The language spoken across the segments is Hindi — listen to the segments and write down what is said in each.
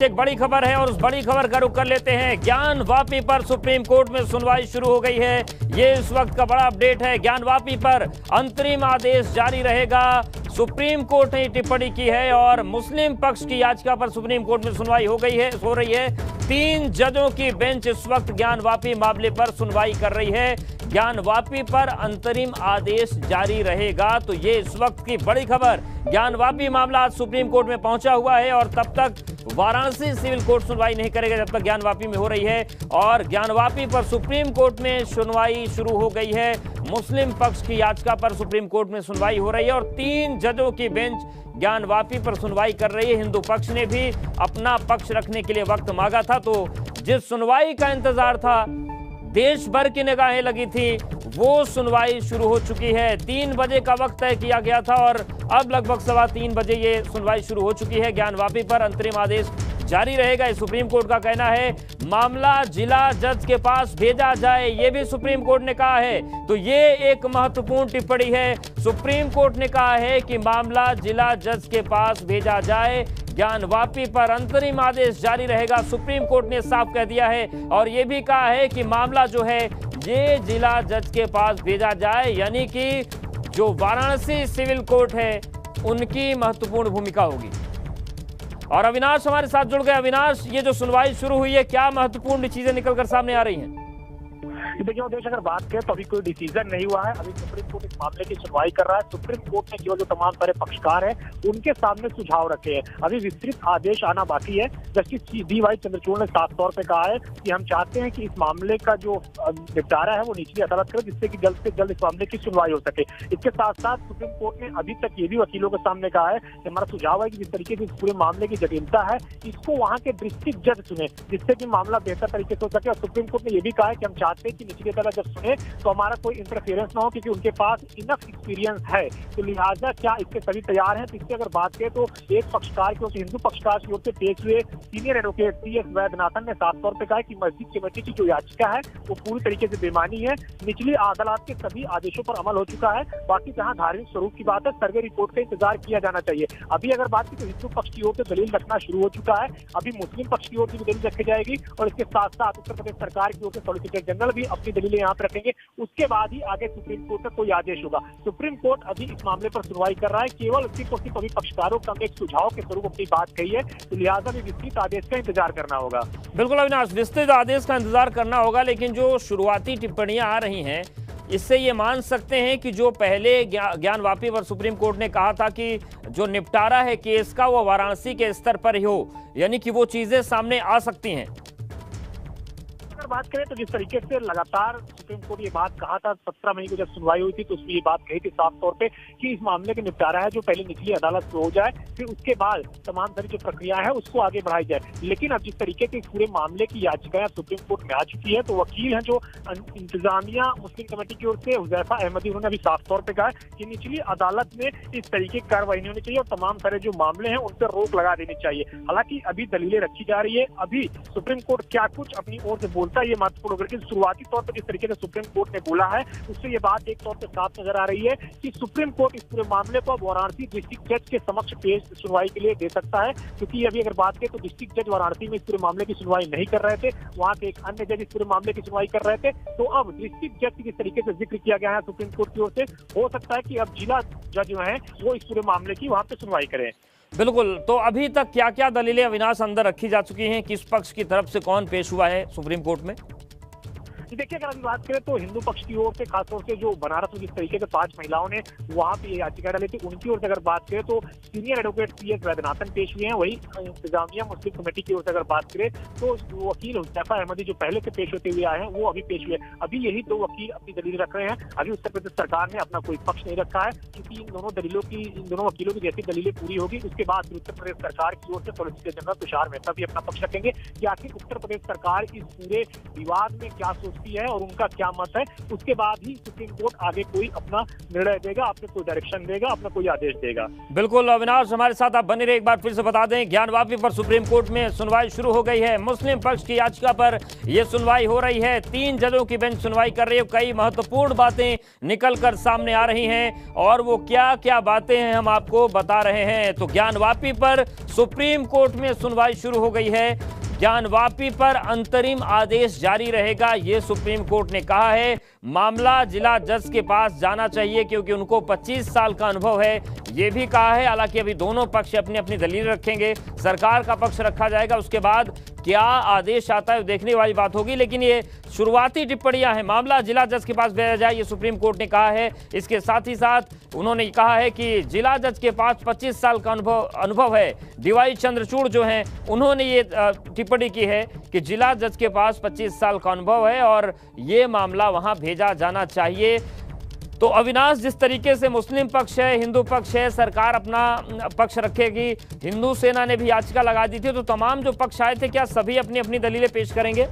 एक बड़ी खबर है और उस बड़ी खबर का रुख कर लेते हैं। ज्ञान वापी पर सुप्रीम कोर्ट में सुनवाई शुरू हो गई है। ये इस वक्त का बड़ा अपडेट है। ज्ञान वापी पर अंतरिम आदेश जारी रहेगा। सुप्रीम कोर्ट ने टिप्पणी की है और मुस्लिम पक्ष की याचिका पर सुप्रीम कोर्ट में सुनवाई हो रही है। 3 जजों की बेंच इस वक्त ज्ञान वापी मामले पर सुनवाई कर रही है। ज्ञान वापी पर अंतरिम आदेश जारी रहेगा। तो ये इस वक्त की बड़ी खबर। ज्ञान वापी मामला आज सुप्रीम कोर्ट में पहुंचा हुआ है और तब तक वाराणसी सिविल कोर्ट सुनवाई नहीं करेगा जब तक ज्ञान वापी में हो रही है। और ज्ञान वापी पर सुप्रीम कोर्ट में सुनवाई शुरू हो गई है। मुस्लिम पक्ष की याचिका पर सुप्रीम कोर्ट में सुनवाई हो रही है और 3 जजों की बेंच ज्ञान वापी पर सुनवाई कर रही है। हिंदू पक्ष ने भी अपना पक्ष रखने के लिए वक्त मांगा था। तो जिस सुनवाई का इंतजार था, देश भर की निगाहें लगी थी, वो सुनवाई शुरू हो चुकी है। 3 बजे का वक्त तय किया गया था और अब लगभग 3:15 बजे ये सुनवाई शुरू हो चुकी है। ज्ञान वापी पर अंतरिम आदेश जारी रहेगा, ये सुप्रीम कोर्ट का कहना है। मामला जिला जज के पास भेजा जाए, ये भी सुप्रीम कोर्ट ने कहा है। तो ये एक महत्वपूर्ण टिप्पणी है। सुप्रीम कोर्ट ने कहा है कि मामला जिला जज के पास भेजा जाए। ज्ञान वापी पर अंतरिम आदेश जारी रहेगा, सुप्रीम कोर्ट ने साफ कह दिया है। और यह भी कहा है कि मामला जो है ये जिला जज के पास भेजा जाए, यानी कि जो वाराणसी सिविल कोर्ट है उनकी महत्वपूर्ण भूमिका होगी। और अविनाश हमारे साथ जुड़ गए। अविनाश, ये जो सुनवाई शुरू हुई है, क्या महत्वपूर्ण चीजें निकलकर सामने आ रही हैं? देखिए उदेश, अगर बात करें तो अभी कोई डिसीजन नहीं हुआ है। अभी सुप्रीम कोर्ट इस मामले की सुनवाई कर रहा है। सुप्रीम कोर्ट ने केवल जो तमाम सारे पक्षकार हैं उनके सामने सुझाव रखे हैं। अभी विस्तृत आदेश आना बाकी है। Justice D.Y.. चंद्रचूड़ ने साफ तौर पे कहा है कि हम चाहते हैं कि इस मामले का जो निपटारा है वो निचली अदालत करे, जिससे कि जल्द से जल्द इस मामले की सुनवाई हो सके। इसके साथ साथ सुप्रीम कोर्ट ने अभी तक ये भी वकीलों के सामने कहा है कि हमारा सुझाव है कि जिस तरीके से इस पूरे मामले की जटिलता है, इसको वहाँ के डिस्ट्रिक्ट जज सुने, जिससे कि मामला बेहतर तरीके से हो सके। और सुप्रीम कोर्ट ने ये भी कहा है कि हम चाहते हैं कि निचली अदालत जब सुने तो हमारा कोई इंटरफेरेंस ना हो, क्योंकि उनके पास इनफ एक्सपीरियंस है। तो लिहाजा क्या इसके सभी तैयार हैं। तो इसकी अगर बात करें तो एक पक्षकार की ओर से, हिंदू पक्षकार की ओर से पेश हुए सीनियर एडवोकेट सी.एस. वैद्यनाथन ने साफ तौर पर कहा कि मस्जिद कमेटी की जो याचिका है वो पूरी तरीके से बेमानी है। निचली अदालत के सभी आदेशों पर अमल हो चुका है। बाकी जहां धार्मिक स्वरूप की बात है, सर्वे रिपोर्ट का इंतजार किया जाना चाहिए। अभी अगर बात की तो हिंदू पक्ष की ओर से दलील रखना शुरू हो चुका है। अभी मुस्लिम पक्ष की ओर से भी दलील रखी जाएगी और इसके साथ साथ उत्तर प्रदेश सरकार की ओर से सॉलिसिटर जनरल भी अपनी दलीलें यहाँ पर रखेंगे। उसके बाद ही आगे सुप्रीम कोर्ट का कोई आदेश होगा। सुप्रीम कोर्ट अभी इस मामले पर सुनवाई कर रहा है। केवल सिर्फ और सिर्फ अभी पक्षकारों का एक सुझाव के स्वरूप अपनी बात कही है। तो लिहाजा भी विस्तृत आदेश का इंतजार करना होगा। बिल्कुल अविनाश, विस्तृत आदेश का इंतजार करना होगा। लेकिन जो शुरुआती टिप्पणियां आ रही हैं, इससे ये मान सकते हैं कि जो पहले ज्ञान वापी पर सुप्रीम कोर्ट ने कहा था कि जो निपटारा है केस का वो वाराणसी के स्तर पर ही हो, यानी कि वो चीजें सामने आ सकती हैं। अगर बात करें तो जिस तरीके से लगातार सुप्रीम कोर्ट ये बात कहा था, 17 मई को जब सुनवाई हुई थी तो उसमें ये बात कही थी साफ तौर पे कि इस मामले का निपटारा है जो पहले निचली अदालत में हो जाए, फिर उसके बाद तमाम सारी जो प्रक्रिया है उसको आगे बढ़ाई जाए। लेकिन अब जिस तरीके से इस पूरे मामले की याचिकाएं सुप्रीम कोर्ट में आ चुकी है, तो वकील हैं जो इंतजामिया मुस्लिम कमेटी की ओर से हुजैफा अहमदी, उन्होंने अभी साफ तौर पर कहा कि निचली अदालत में इस तरीके की कार्रवाई नहीं होनी चाहिए और तमाम सारे जो मामले हैं उन पर रोक लगा देनी चाहिए। हालांकि अभी दलीलें रखी जा रही है। अभी सुप्रीम कोर्ट क्या कुछ अपनी ओर से बोलता है ये महत्वपूर्ण होगा। लेकिन शुरुआती तौर पर जिस तरीके से सुप्रीम कोर्ट ने बोला है उससे ये बात एक तौर पर साफ नजर आ रही है कि सुप्रीम कोर्ट इस पूरे मामले को वाराणसी डिस्ट्रिक्ट जज के समक्ष पेश सुनवाई के लिए दे सकता है। क्योंकि अभी अगर बात करें तो डिस्ट्रिक्ट जज वाराणसी में इस पूरे मामले की सुनवाई नहीं कर रहे थे, वहां के एक अन्य जज इस पूरे मामले की सुनवाई कर रहे थे। तो अब डिस्ट्रिक्ट जज की जिस तरीके से जिक्र किया गया है सुप्रीम कोर्ट की ओर से, हो सकता है कि अब जिला जज जो है वो इस पूरे मामले की वहां पे सुनवाई करें। बिल्कुल। तो अभी तक क्या क्या दलीलें अविनाश अंदर रखी जा चुकी हैं, किस पक्ष की तरफ से कौन पेश हुआ है सुप्रीम कोर्ट में? देखिए, अगर हम बात करें तो हिंदू पक्ष की ओर से खासतौर से जो बनारस में जिस तरीके से 5 महिलाओं ने वहां पे याचिका डाली थी, उनकी ओर से अगर बात करें तो सीनियर एडवोकेट सी.एस. वैद्यनाथन पेश हुए हैं। वही इंतजामिया मुस्लिम कमेटी की ओर से अगर बात करें तो वकील हुजैफा अहमदी जो पहले से पेश होते हुए आए हैं वो अभी पेश हुए। अभी यही 2 वकील अपनी दलील रख रहे हैं। अभी उत्तर प्रदेश सरकार ने अपना कोई पक्ष नहीं रखा है, क्योंकि इन दोनों वकीलों की जैसी दलीलें पूरी होगी उसके बाद उत्तर प्रदेश सरकार की ओर से सॉलिसिटर जनरल तुषार मेहता भी अपना पक्ष रखेंगे कि आखिर उत्तर प्रदेश सरकार इस पूरे विवाद में क्या सोच दिलचस्पी है और उनका क्या मत है, उसके बाद ही सुप्रीम कोर्ट आगे कोई अपना निर्णय देगा, अपने कोई डायरेक्शन देगा, अपना कोई आदेश देगा। बिल्कुल अविनाश, हमारे साथ आप बने रहे। एक बार फिर से बता दें, ज्ञान वापी पर सुप्रीम कोर्ट में सुनवाई शुरू हो गई है। मुस्लिम पक्ष की याचिका पर यह सुनवाई हो रही है। 3 जजों की बेंच सुनवाई कर रही है। कई महत्वपूर्ण बातें निकलकर सामने आ रही हैं और वो क्या क्या बातें हैं हम आपको बता रहे हैं। तो ज्ञान वापी पर सुप्रीम कोर्ट में सुनवाई शुरू हो गई है। ज्ञान वापी पर अंतरिम आदेश जारी रहेगा, ये सुप्रीम कोर्ट ने कहा है। मामला जिला जज के पास जाना चाहिए क्योंकि उनको 25 साल का अनुभव है, ये भी कहा है। हालांकि अभी दोनों पक्ष अपनी अपनी दलील रखेंगे, सरकार का पक्ष रखा जाएगा, उसके बाद क्या आदेश आता है देखने वाली बात होगी। लेकिन ये शुरुआती टिप्पणियां हैं, मामला जिला जज के पास भेजा जाए, ये सुप्रीम कोर्ट ने कहा है। इसके साथ ही साथ उन्होंने कहा है कि जिला जज के पास 25 साल का अनुभव है। डीवाई चंद्रचूड़ जो हैं उन्होंने ये टिप्पणी की है कि जिला जज के पास 25 साल का अनुभव है और ये मामला वहां भेजा जाना चाहिए। तो अविनाश, जिस तरीके से मुस्लिम पक्ष है, हिंदू पक्ष है, सरकार अपना पक्ष रखेगी, हिंदू सेना ने भी याचिका लगा दी थी, तो तमाम जो पक्ष आए थे क्या सभी अपनी अपनी दलीलें पेश करेंगे?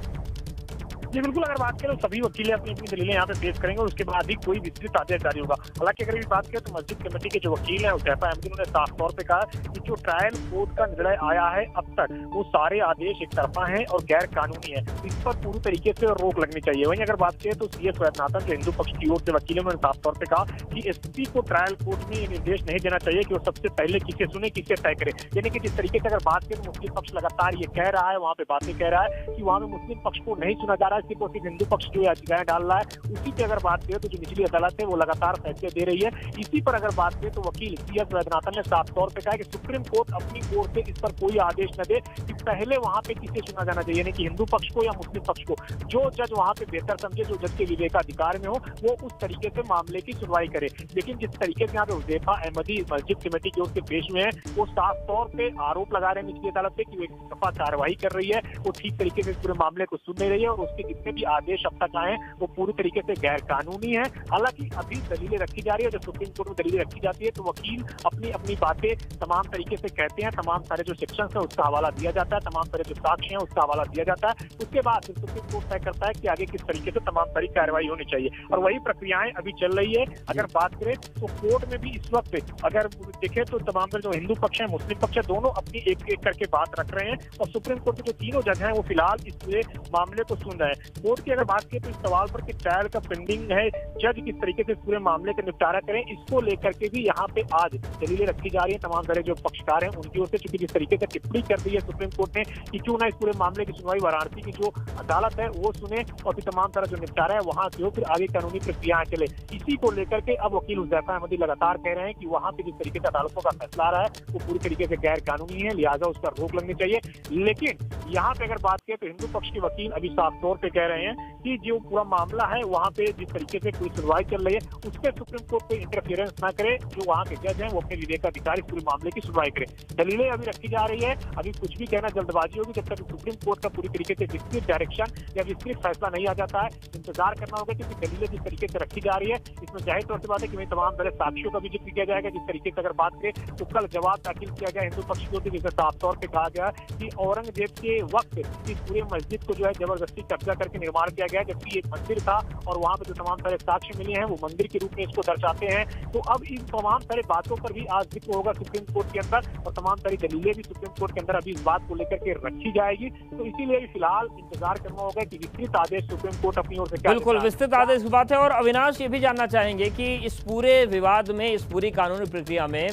जी बिल्कुल, अगर बात करें तो सभी वकील अपनी अपनी दलीलें यहाँ पे पेश करेंगे और उसके बाद ही कोई विस्तृत आदेश जारी होगा। हालांकि अगर बात करें तो मस्जिद कमेटी के जो वकील हैं हुज़ैफा अहमदी, उन्होंने साफ तौर पे कहा कि जो ट्रायल कोर्ट का निर्णय आया है अब तक, वो सारे आदेश एक तरफा हैं और गैर कानूनी है, इस पर पूरी तरीके से रोक लगनी चाहिए। वहीं अगर बात करें तो CS वैद्यनाथन जो हिंदू पक्ष की ओर से वकील है, उन्होंने साफ तौर पर कहा कि SP को ट्रायल कोर्ट में ये निर्देश नहीं देना चाहिए कि वो सबसे पहले किसे सुने, किसे तय करे। यानी कि जिस तरीके से अगर बात करें तो मुस्लिम पक्ष लगातार ये कह रहा है, वहाँ पे बातें कह रहा है कि वहाँ पे मुस्लिम पक्ष को नहीं सुना जा रहा है, सिर्फ और सिर्फ हिंदू पक्ष जो याचिकाएं डाल रहा है। उसी पे अगर बात करें तो जो निचली अदालत है वो लगातार फैसले दे रही है। इसी पर अगर बात करें तो वकील CS वैद्यनाथन ने साफ तौर पे कहा कि सुप्रीम कोर्ट अपनी ओर से इस पर कोई आदेश न दे कि पहले वहां पे किसे सुना जाना चाहिए, यानी कि हिंदू पक्ष को या मुस्लिम पक्ष को। जो जज वहां पे बेहतर समझे, जो जज के विवेकाधिकार में हो, वो उस तरीके से मामले की सुनवाई करे। लेकिन जिस तरीके से यहाँ पे हुज़ैफा अहमदी मस्जिद कमेटी की ओर से पेश हुए हैं, वो साफ तौर पे आरोप लगा रहे हैं निचली अदालत पे कि वो एक दफा कार्रवाई कर रही है, वो ठीक तरीके से पूरे मामले को सुन नहीं रही है और उसके जितने भी आदेश अब तक आए वो पूरी तरीके से गैर कानूनी है। हालांकि अभी दलीलें रखी जा रही है, जब सुप्रीम कोर्ट में दलीलें रखी जाती है तो वकील अपनी अपनी बातें तमाम तरीके से कहते हैं, तमाम सारे जो सेक्शंस है उसका हवाला दिया जाता है, तमाम सारे जो साक्ष्य हैं उसका हवाला दिया जाता है। उसके बाद सुप्रीम कोर्ट तय करता है कि आगे किस तरीके से तमाम सारी कार्रवाई होनी चाहिए और वही प्रक्रियाएं अभी चल रही है। अगर बात करें तो कोर्ट में भी इस वक्त अगर देखें तो तमाम जो हिंदू पक्ष है, मुस्लिम पक्ष है, दोनों अपनी एक एक करके बात रख रहे हैं और सुप्रीम कोर्ट के जो तीनों जज हैं वो फिलहाल इस पूरे मामले को सुन रहे हैं। कोर्ट की अगर बात करें तो इस सवाल पर कि ट्रायल का पेंडिंग है, जज किस तरीके से पूरे मामले का निपटारा करें, इसको लेकर के भी यहाँ पे आज दलीलें रखी जा रही है। तमाम सारे जो पक्षकार हैं उनकी ओर से, चूंकि जिस तरीके से टिप्पणी कर दी है सुप्रीम कोर्ट ने कि क्यों ना इस पूरे मामले की सुनवाई वाराणसी की जो अदालत है वो सुने और फिर तमाम तरह जो निपटारा है वहां से हो, फिर आगे कानूनी प्रक्रियाएं चले। इसी को लेकर के अब वकील हुज़ैफा अहमदी लगातार कह रहे हैं कि वहां पे जिस तरीके से अदालतों का फैसला आ रहा है वो पूरी तरीके से गैर कानूनी है, लिहाजा उस पर रोक लगनी चाहिए। लेकिन यहाँ पे अगर बात करें तो हिंदू पक्ष के वकील अभी साफ तौर पे कह रहे हैं कि जो पूरा मामला है वहाँ पे जिस तरीके से पूरी सुनवाई चल रही है उसके सुप्रीम कोर्ट पे इंटरफियरेंस ना करे, जो वहाँ के जज हैं वो अपने विवेकाधिकार इस पूरे मामले की सुनवाई करें। दलीलें अभी रखी जा रही है, अभी कुछ भी कहना जल्दबाजी होगी जब तक सुप्रीम कोर्ट का पूरी तरीके से विस्तृत डायरेक्शन या विस्तृत फैसला नहीं आ जाता है। इंतजार करना होगा क्योंकि दलीलें जिस तरीके से रखी जा रही है इसमें जाहिर तौर से बात है कि तमाम तरह साक्ष्यों का भी जिक्र किया जाएगा। जिस तरीके से अगर बात करें तो कल जवाब दाखिल किया गया हिंदू पक्ष की ओर से, जिसे साफ तौर पर कहा गया कि औरंगजेब के वक्त इस पूरे मस्जिद को जो है जबरदस्ती कब्जा करके निर्माण किया गया, जबकि एक मंदिर था और वहाँ पे जो तमाम सारे साक्ष्य मिले हैं वो मंदिर के रूप में इसको दर्शाते हैं। तो अब इन तमाम सारे बातों पर भी आज जिक्र होगा सुप्रीम कोर्ट के अंदर और तमाम सारी दलीलें भी सुप्रीम कोर्ट के अंदर अभी इस बात को लेकर के रखी जाएगी। तो इसीलिए फिलहाल इंतजार करना होगा कि विस्तृत आदेश सुप्रीम कोर्ट अपनी ओर से क्या। बिल्कुल विस्तृत आदेश की बात है। और अविनाश ये भी जानना चाहेंगे कि इस पूरे विवाद में, इस पूरी कानूनी प्रक्रिया में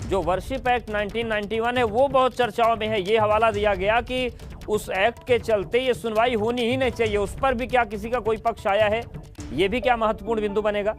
जो वर्शिप एक्ट 1991 है वो बहुत चर्चाओं में है। ये हवाला दिया गया कि उस एक्ट के चलते ये सुनवाई होनी ही नहीं चाहिए, उस पर भी क्या किसी का कोई पक्ष आया है? ये भी क्या महत्वपूर्ण बिंदु बनेगा?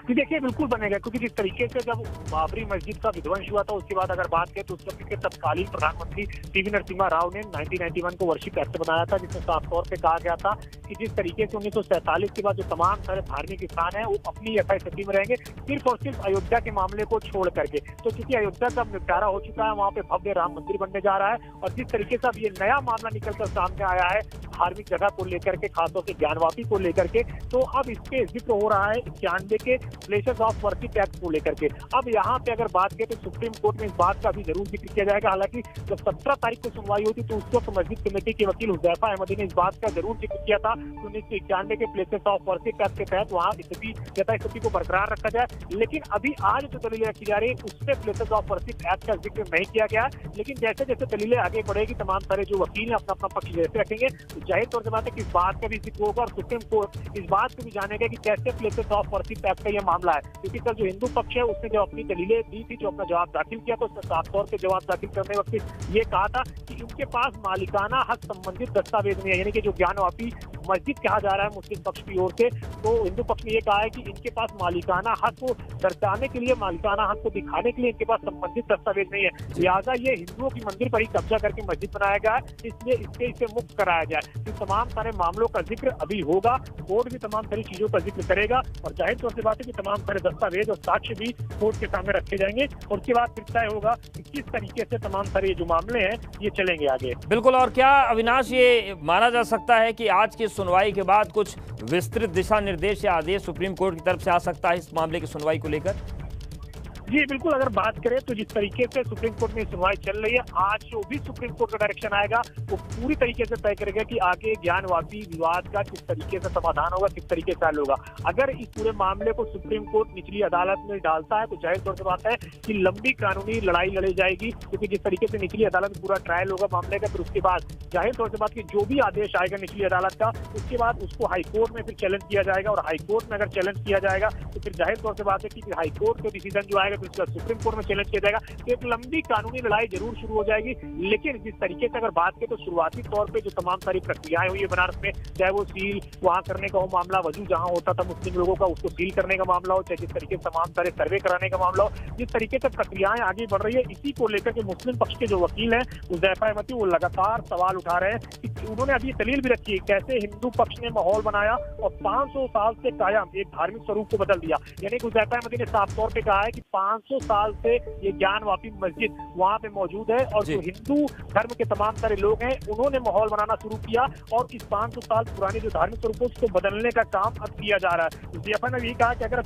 जी देखिए, बिल्कुल बनेगा क्योंकि जिस तरीके से जब बाबरी मस्जिद का विध्वंस हुआ था उसके बाद अगर बात करें तो उस वक्त के तत्कालीन प्रधानमंत्री PV नरसिम्हा राव ने 1991 को वर्शिप एक्ट बनाया था, जिसमें साफ तौर पे कहा गया था कि जिस तरीके से 1947 के बाद जो तमाम सारे धार्मिक स्थान है वो अपनी यथास्थिति में रहेंगे, सिर्फ और सिर्फ अयोध्या के मामले को छोड़ करके। तो चूंकि अयोध्या का निपटारा हो चुका है, वहाँ पे भव्य राम मंदिर बनने जा रहा है और जिस तरीके से अब ये नया मामला निकलकर सामने आया है धार्मिक जगह को लेकर के, खासतौर से ज्ञानवापी को लेकर के, तो अब इस पे जिक्र हो रहा है 91 के प्लेसेस ऑफ वर्शिप एक्ट को लेकर के। अब यहाँ पे अगर बात करें तो सुप्रीम कोर्ट में इस बात का भी जरूर जिक्र किया जाएगा। हालांकि जब 17 तारीख को सुनवाई हुई थी तो उस वक्त मस्जिद कमेटी के वकील हुज़ैफा अहमदी ने इस बात का जरूर जिक्र किया था 1991 के प्लेसेस ऑफ वर्शिप एक्ट के तहत वहाँ स्थिति को बरकरार रखा जाए। लेकिन अभी आज जो दलीलें रखी जा रही है उसमें प्लेसेस ऑफ वर्शिप एक्ट का जिक्र नहीं किया गया। लेकिन जैसे जैसे दलीलें आगे बढ़ेगी तमाम सारे जो वकील हैं अपना अपना पक्ष जैसे रखेंगे तो जाहिर तौर से बात है कि इस बात का भी जिक्र होगा और सुप्रीम कोर्ट इस बात को भी जानेगा कि कैसे प्लेसेस ऑफ वर्शिप एक्ट का यह मामला है। क्योंकि कल जो हिंदू पक्ष है उसने जब अपनी दलीलें दी थी, जो अपना जवाब दाखिल किया तो उसने साफ तौर पे जवाब दाखिल करने वक्त ये कहा था कि इनके पास मालिकाना हक संबंधित दस्तावेज नहीं है, यानी कि जो ज्ञानवापी मस्जिद कहा जा रहा है मुस्लिम पक्ष की ओर से, तो हिंदू पक्ष ने ये कहा है कि इनके पास मालिकाना हक को दर्शाने के लिए, मालिकाना हक को दिखाने के लिए इनके पास संबंधित दस्तावेज नहीं है। लिहाजा ये हिंदुओं की मंदिर पर ही कब्जा करके मस्जिद बनाया गया है, इसलिए इसे मुक्त कराया जाए। तो तमाम सारे मामलों का जिक्र अभी होगा, कोर्ट भी तमाम सारी चीजों का जिक्र करेगा और जाहिर तौर से बात है कि तमाम सारे दस्तावेज और साक्ष्य भी कोर्ट के सामने रखे जाएंगे और उसके बाद फिर तय होगा कि किस तरीके से तमाम सारे जो मामले हैं ये चलेंगे आगे। बिल्कुल। और क्या अविनाश ये माना जा सकता है कि आज की सुनवाई के बाद कुछ विस्तृत दिशा निर्देश या आदेश सुप्रीम कोर्ट की तरफ से आ सकता है इस मामले की सुनवाई को लेकर? जी बिल्कुल, अगर बात करें तो जिस तरीके से सुप्रीम कोर्ट में सुनवाई चल रही है, आज जो भी सुप्रीम कोर्ट का डायरेक्शन आएगा वो पूरी तरीके से तय करेगा कि आगे ज्ञानवापी विवाद का किस तरीके से समाधान होगा, किस तरीके से हल होगा। अगर इस पूरे मामले को सुप्रीम कोर्ट निचली अदालत में डालता है तो जाहिर तौर से बात है कि लंबी कानूनी लड़ाई लड़ी जाएगी, क्योंकि जिस तरीके से निचली अदालत में पूरा ट्रायल होगा मामले का, फिर उसके बाद जाहिर तौर से बात की जो भी आदेश आएगा निचली अदालत का उसके बाद उसको हाईकोर्ट में फिर चैलेंज किया जाएगा और हाईकोर्ट में अगर चैलेंज किया जाएगा तो फिर जाहिर तौर से बात है कि हाईकोर्ट का डिसीजन जो आएगा फिर उसके बाद सुप्रीम कोर्ट में चैलेंज किया जाएगा। तो एक लंबी कानूनी लड़ाई जरूर शुरू हो जाएगी। लेकिन जिस तरीके से अगर बात करें तो शुरुआती तौर पे जो तमाम सारी प्रक्रियाएं हुई है बनारस में, चाहे वो सील वहां करने का हो मामला, वजू जहां होता था मुस्लिम लोगों का उसको सील करने का मामला हो, चाहे जिस तरीके से तमाम सारे सर्वे कराने का मामला हो, जिस तरीके से प्रक्रियाएं आगे बढ़ रही है, इसी को लेकर के मुस्लिम पक्ष के जो वकील हैं हुज़ैफा अहमदी वो लगातार सवाल उठा रहे हैं कि उन्होंने अभी दलील भी रखी है कैसे हिंदू पक्ष ने माहौल बनाया और 500 साल से कायम एक धार्मिक स्वरूप को बदल दिया। यानी कि हुज़ैफा अहमदी ने साफ तौर पे कहा है कि 500 साल से ये ज्ञानवापी मस्जिद वहां पे मौजूद है और जो हिंदू धर्म के तमाम सारे लोग हैं उन्होंने माहौल बनाना शुरू किया और इस 500 साल पुरानी जो धार्मिक स्वरूप है उसको बदलने का काम अब किया जा रहा है। हुज़ैफा ने भी कहा कि अगर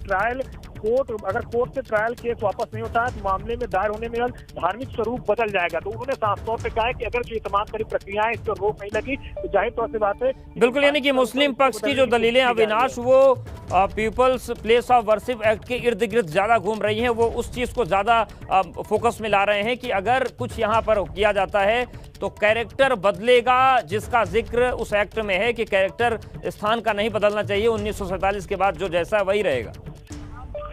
कोर्ट से ट्रायल केस वापस नहीं होता है तो मामले में दायर होने में धार्मिक स्वरूप बदल जाएगा। तो उन्होंने साफ तौर पे कहा है कि अगर जो ये तमाम सारी प्रक्रियाएं इस पर रोक नहीं लगी तो जाहिर तौर से बात है बिल्कुल। यानी कि मुस्लिम पक्ष की जो दलीलें अविनाश वो people's place of worship act के इर्द गिर्द ज्यादा घूम रही हैं, वो उस चीज को ज्यादा फोकस में ला रहे हैं कि अगर कुछ यहाँ पर किया जाता है तो कैरेक्टर बदलेगा, जिसका जिक्र उस एक्ट में है कि कैरेक्टर स्थान का नहीं बदलना चाहिए, 1947 के बाद जो जैसा वही रहेगा।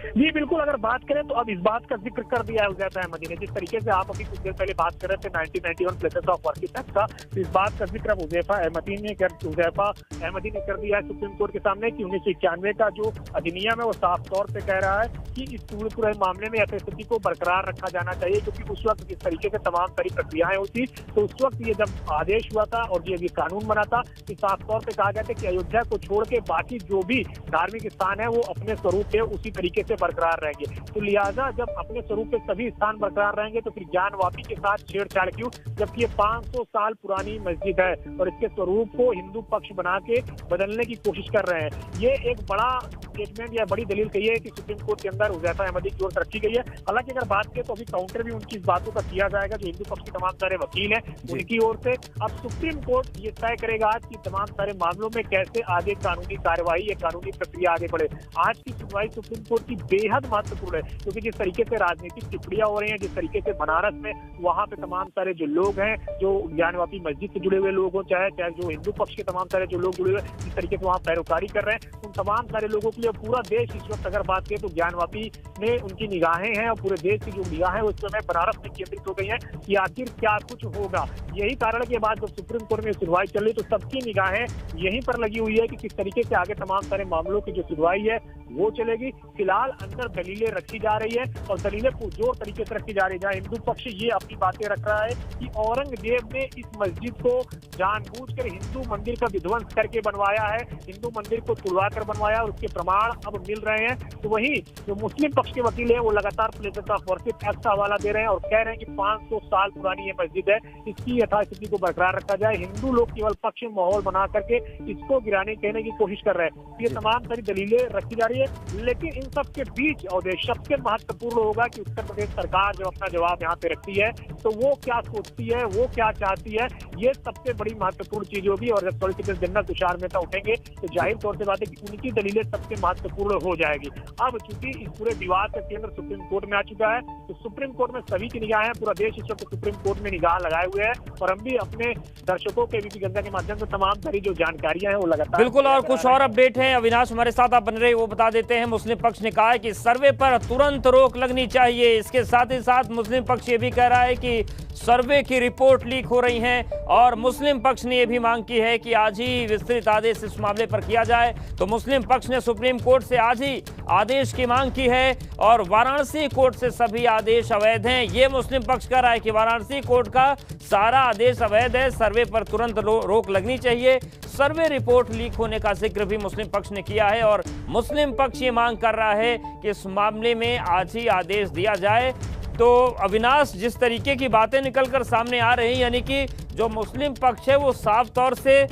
जी बिल्कुल, अगर बात करें तो अब इस बात का जिक्र कर दिया है हुज़ैफा अहमदी ने। जिस तरीके से आप अभी कुछ देर पहले बात कर रहे थे 1991 प्लेसेस ऑफ वर्शिप एक्ट का, तो इस बात का जिक्र अब हुज़ैफा अहमदी ने कर दिया है सुप्रीम कोर्ट के सामने कि 1991 का जो अधिनियम है वो साफ तौर पे कह रहा है कि इस पूरे मामले में यथास्थिति को बरकरार रखा जाना चाहिए, क्योंकि उस वक्त जिस तरीके से तमाम सारी प्रक्रियाएं होती तो उस वक्त ये जब आदेश हुआ था और ये कानून बना था तो साफ तौर पे कहा गया था कि अयोध्या को छोड़ के बाकी जो भी धार्मिक स्थान है वो अपने स्वरूप पे उसी तरीके से बरकरार रहेंगे। तो लिहाजा जब अपने स्वरूप पे सभी स्थान बरकरार रहेंगे तो फिर ज्ञानवापी के साथ छेड़छाड़ क्यों, जबकि ये 500 साल पुरानी मस्जिद है और इसके स्वरूप को हिंदू पक्ष बना के बदलने की कोशिश कर रहे हैं। ये एक बड़ा स्टेटमेंट या बड़ी दलील कही है कि सुप्रीम कोर्ट के अंदर हुज़ैफा अहमदी की ओर से रखी गई है। हालांकि अगर बात करें तो अभी काउंटर भी उनकी इस बातों का किया जाएगा, जो हिंदू पक्ष के तमाम सारे वकील हैं उनकी ओर से। अब सुप्रीम कोर्ट ये तय करेगा आज की तमाम सारे मामलों में कैसे आगे कानूनी कार्यवाही या कानूनी प्रक्रिया आगे बढ़े। आज की सुनवाई सुप्रीम कोर्ट की बेहद महत्वपूर्ण है, क्योंकि जिस तरीके से राजनीतिक टिप्पणियां हो रही हैं, जिस तरीके से बनारस में वहां पे तमाम सारे जो लोग हैं जो ज्ञानवापी मस्जिद से जुड़े हुए लोग हो, चाहे जो हिंदू पक्ष के तमाम सारे जो लोग जुड़े हुए जिस तरीके से वहां पैरोकारी कर रहे हैं, उन तमाम सारे लोगों के लिए पूरा देश इस वक्त अगर बात करें तो ज्ञानवापी में उनकी निगाहें हैं और पूरे देश की जो निगाहें वो इस समय बनारस में केंद्रित हो गई हैं कि आखिर क्या कुछ होगा। यही कारण के बाद जब सुप्रीम कोर्ट में सुनवाई चल रही तो सबकी निगाहें यहीं पर लगी हुई है कि किस तरीके से आगे तमाम सारे मामलों की जो सुनवाई है वो चलेगी। फिलहाल अंदर दलीलें रखी जा रही है और दलीलें पुरजोर तरीके से रखी जा रही है, जहाँ हिंदू पक्ष ये अपनी बातें रख रहा है कि औरंगजेब ने इस मस्जिद को जानबूझकर हिंदू मंदिर का विध्वंस करके बनवाया है, हिंदू मंदिर को तुड़वा कर बनवाया और उसके प्रमाण अब मिल रहे हैं। तो वही जो मुस्लिम पक्ष के वकील हैं वो लगातार प्लेसेस ऑफ वर्शिप एक्ट का हवाला दे रहे हैं और कह रहे हैं कि 500 साल पुरानी ये मस्जिद है, इसकी यथास्थिति को बरकरार रखा जाए। हिंदू लोग केवल पक्ष में माहौल बना करके इसको गिराने कहने की कोशिश कर रहे हैं। ये तमाम सारी दलीलें रखी जा रही है, लेकिन इन सब के बीच और सबसे महत्वपूर्ण होगा कि उत्तर प्रदेश सरकार जब अपना जवाब यहाँ पे रखती है तो वो क्या सोचती है, वो क्या चाहती है, ये सबसे बड़ी महत्वपूर्ण चीज होगी। और जब सॉलिसिटर जनरल तुषार मेहता उठेंगे तो जाहिर तौर से बात है कि उनकी दलीलें सबसे महत्वपूर्ण हो जाएगी। अब चूंकि इस पूरे विवाद का केंद्र सुप्रीम कोर्ट में आ चुका है तो सुप्रीम कोर्ट में सभी की निगाहें, पूरा देश इस वक्त सुप्रीम कोर्ट में निगाह लगाए हुए है और हम भी अपने दर्शकों के एबीपी गंगा के माध्यम से तमाम सारी जो जानकारियां हैं वो लगातार बिल्कुल। और कुछ और अपडेट है अविनाश हमारे साथ आप बन रहे वो बता देते हैं। मुस्लिम पक्ष ने कहा है कि सर्वे पर तुरंत रोक लगनी चाहिए। इसके साथ ही साथ मुस्लिम पक्ष ये भी कह रहा है कि सर्वे की रिपोर्ट लीक हो रही है और मुस्लिम पक्ष ने यह भी मांग की है कि आज ही विस्तृत आदेश इस मामले पर किया जाए। तो मुस्लिम पक्ष ने सुप्रीम कोर्ट से आज ही आदेश की मांग की है और वाराणसी कोर्ट से सभी आदेश अवैध हैं। ये मुस्लिम पक्ष कह रहा है कि वाराणसी कोर्ट का सारा आदेश अवैध है, सर्वे पर तुरंत रोक लगनी चाहिए। सर्वे रिपोर्ट लीक होने का जिक्र भी मुस्लिम पक्ष ने किया है और मुस्लिम पक्ष ये मांग कर रहा है कि इस मामले में आज ही आदेश दिया जाए। तो अविनाश, जिस तरीके की बातें निकलकर सामने आ रही हैं, यानी कि जो मुस्लिम पक्ष है वो साफ तौर से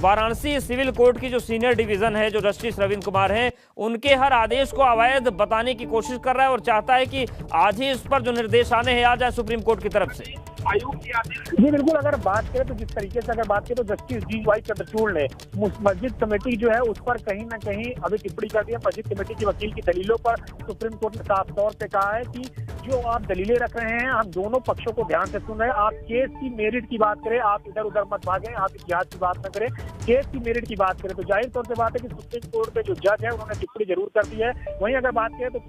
वाराणसी सिविल कोर्ट की जो सीनियर डिवीजन है, जो जस्टिस रविंद्र कुमार हैं, उनके हर आदेश को अवैध बताने की कोशिश कर रहा है और चाहता है कि आज ही इस पर जो निर्देश आने हैं आ जाए सुप्रीम कोर्ट की तरफ से। आयोग की आदेश जी बिल्कुल। अगर बात करें तो जिस तरीके से अगर बात करें तो जस्टिस DY चंद्रचूड़ ने मस्जिद कमेटी जो है उस पर कहीं ना कहीं अभी टिप्पणी कर दी है। मस्जिद कमेटी के वकील की दलीलों पर सुप्रीम कोर्ट ने साफ तौर पे कहा है कि जो आप दलीलें रख रहे हैं, हम दोनों पक्षों को ध्यान से सुन रहे हैं। आप केस की मेरिट की बात करें, आप इधर उधर मत भागें, आप इतिहास की बात न करें, केस की मेरिट की बात करें। तो जाहिर तौर से बात है कि सुप्रीम कोर्ट के जो जज है उन्होंने टिप्पणी जरूर कर दी है। वहीं अगर बात करें तो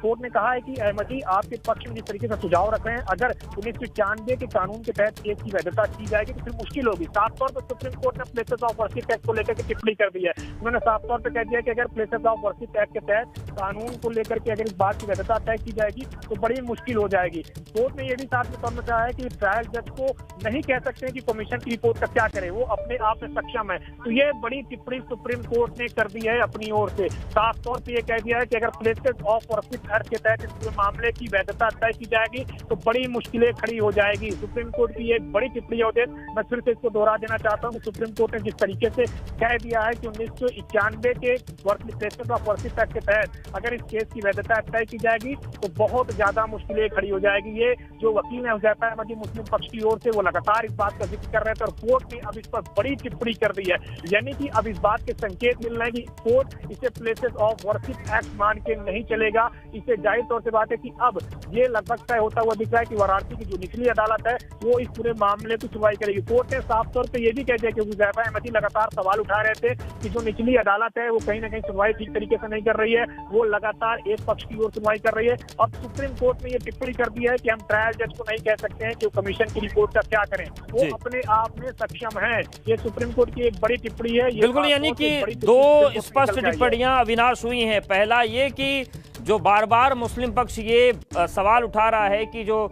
कोर्ट ने कहा है कि अहमदी आपके पक्ष में जिस तरीके से सुझाव रख रहे हैं, अगर 1995 के कानून के तहत केस की वैधता की जाएगी तो फिर मुश्किल होगी। साफ तौर पर सुप्रीम कोर्ट ने प्लेसेस ऑफ वर्शिप एक्ट को लेकर के टिप्पणी कर दी है। उन्होंने साफ तौर पर कह दिया कि अगर प्लेसेस ऑफ वर्शिप एक्ट के तहत कानून को लेकर के अगर इस बात की वैधता तय की जाएगी तो बड़ी मुश्किल हो जाएगी। कोर्ट ने यह भी साफ तौर पर कहा है कि ट्रायल जज को नहीं कह सकते हैं कि कमीशन की रिपोर्ट का क्या करे, वो अपने आप में सक्षम है। तो ये बड़ी टिप्पणी सुप्रीम कोर्ट ने कर दी है अपनी ओर से। साफ तौर पर यह कह दिया है कि अगर प्लेसेस ऑफ वर्शिप एक्ट के तहत इस मामले की वैधता तय की जाएगी तो बड़ी मुश्किलें खड़ी हो जाएगी। सुप्रीम कोर्ट की एक बड़ी टिप्पणी होती है। मैं फिर से इसको दोहरा देना चाहता हूँ कि सुप्रीम कोर्ट ने जिस तरीके से कह दिया है कि 1991 के प्लेसेस ऑफ वर्शिप एक्ट के तहत अगर इस केस की वैधता तय की जाएगी तो बहुत ज्यादा मुश्किलें खड़ी हो जाएगी। ये जो वकील है हुज़ैफा अहमदी मुस्लिम पक्ष की ओर से वो लगातार इस बात का जिक्र कर रहे थे और कोर्ट ने अब इस पर बड़ी टिप्पणी कर दी है। यानी कि अब इस बात के संकेत मिल रहे हैं कि कोर्ट इसे प्लेसेस ऑफ वर्शिप एक्ट मान के नहीं चलेगा। इससे जाहिर तौर से बात है कि अब ये लगभग तय होता हुआ दिख रहा है कि वाराणसी की जो निचली अदालत है वो इस पूरे मामले की सुनवाई करेगी। कोर्ट ने साफ तौर पे ये भी कह दिया कि हुज़ैफा अहमदी लगातार सवाल उठा रहे थे कि जो निचली अदालत है वो कहीं ना कहीं सुनवाई ठीक तरीके से नहीं कर रही है, वो लगातार एक पक्ष की ओर सुनवाई कर रही है। अब सुप्रीम कोर्ट ने ये टिप्पणी कर दी है कि हम ट्रायल जज को नहीं कह सकते हैं कि वो कमीशन की रिपोर्ट का क्या करें, वो अपने आप में सक्षम है। ये सुप्रीम कोर्ट की एक बड़ी टिप्पणी है। बिल्कुल, यानी कि दो स्पष्ट टिप्पणियां अविनाश हुई हैं। पहला ये कि जो बार बार मुस्लिम पक्ष ये सवाल उठा रहा है कि जो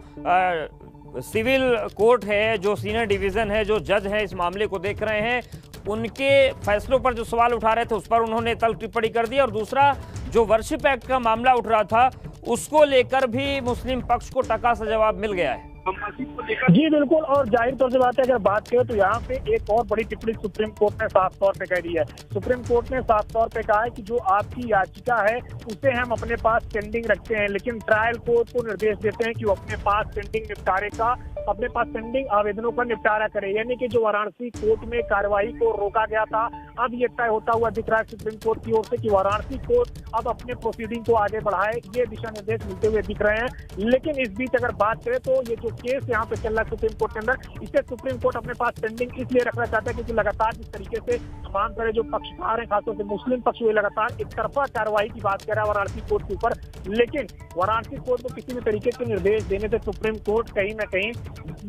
सिविल कोर्ट है, जो सीनियर डिवीजन है, जो जज है इस मामले को देख रहे हैं, उनके फैसलों पर जो सवाल उठा रहे थे उस पर उन्होंने तल्ख टिप्पणी कर दी। और दूसरा जो वर्शिप एक्ट का मामला उठ रहा था उसको लेकर भी मुस्लिम पक्ष को टका सा जवाब मिल गया है। जी बिल्कुल। और जाहिर तौर से बात है अगर बात करें तो यहाँ पे एक और बड़ी टिप्पणी सुप्रीम कोर्ट ने साफ तौर पे कह दी है। सुप्रीम कोर्ट ने साफ तौर पे कहा है कि जो आपकी याचिका है उसे हम अपने पास पेंडिंग रखते हैं, लेकिन ट्रायल कोर्ट को निर्देश देते हैं कि वो अपने पास पेंडिंग निपटारे का, अपने पास पेंडिंग आवेदनों का निपटारा करे। यानी कि जो वाराणसी कोर्ट में कार्यवाही को रोका गया था, अब ये तय होता हुआ दिख रहा है सुप्रीम कोर्ट की ओर से कि वाराणसी कोर्ट अब अपने प्रोसीडिंग को आगे बढ़ाए। ये दिशा निर्देश मिलते हुए दिख रहे हैं। लेकिन इस बीच अगर बात करें तो ये जो केस यहाँ पे चल रहा है सुप्रीम कोर्ट के अंदर, इसे सुप्रीम कोर्ट अपने पास पेंडिंग इसलिए रखना चाहता है क्योंकि लगातार जिस तरीके से तमाम तरह जो पक्षकार हैं, खासतौर से मुस्लिम पक्ष, हुए लगातार एक तरफा कार्रवाई की बात कर रहा है वाराणसी कोर्ट के ऊपर। लेकिन वाराणसी कोर्ट को किसी भी तरीके के निर्देश देने से सुप्रीम कोर्ट कहीं ना कहीं